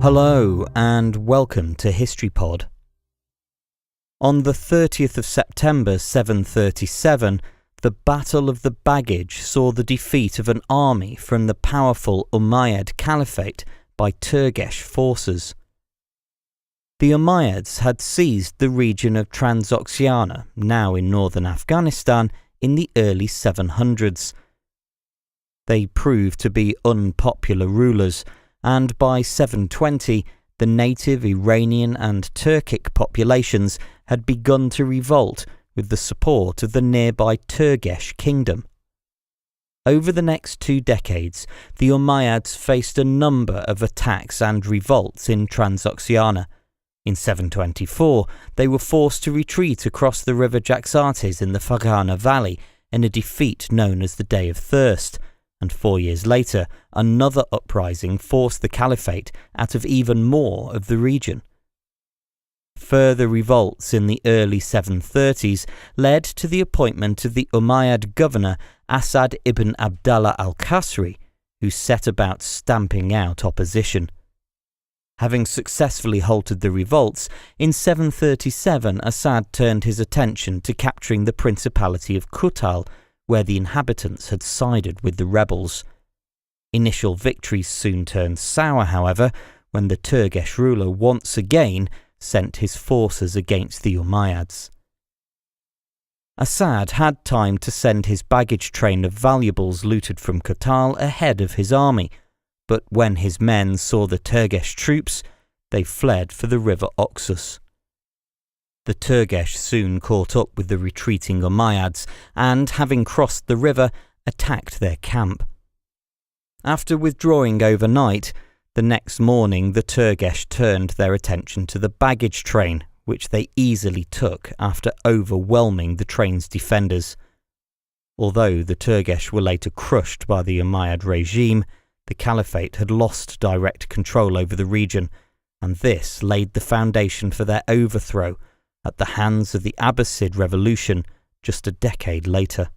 Hello and welcome to HistoryPod. On the 30th of September 737, the Battle of the Baggage saw the defeat of an army from the powerful Umayyad Caliphate by Turgesh forces. The Umayyads had seized the region of Transoxiana, now in northern Afghanistan, in the early 700s. They proved to be unpopular rulers, and by 720, the native Iranian and Turkic populations had begun to revolt with the support of the nearby Turgesh kingdom. Over the next 2 decades, the Umayyads faced a number of attacks and revolts in Transoxiana. In 724, they were forced to retreat across the river Jaxartes in the Farghana Valley in a defeat known as the Day of Thirst, and 4 years later, another uprising forced the caliphate out of even more of the region. Further revolts in the early 730s led to the appointment of the Umayyad governor Asad ibn Abdallah al-Qasri, who set about stamping out opposition. Having successfully halted the revolts, in 737 Asad turned his attention to capturing the principality of Khuttal, where the inhabitants had sided with the rebels. Initial victories soon turned sour, however, when the Turgesh ruler once again sent his forces against the Umayyads. Asad had time to send his baggage train of valuables looted from Khuttal ahead of his army, but when his men saw the Turgesh troops, they fled for the river Oxus. The Turgesh soon caught up with the retreating Umayyads and, having crossed the river, attacked their camp. After withdrawing overnight, the next morning the Turgesh turned their attention to the baggage train, which they easily took after overwhelming the train's defenders. Although the Turgesh were later crushed by the Umayyad regime, the Caliphate had lost direct control over the region, and this laid the foundation for their overthrow at the hands of the Abbasid revolution just a decade later.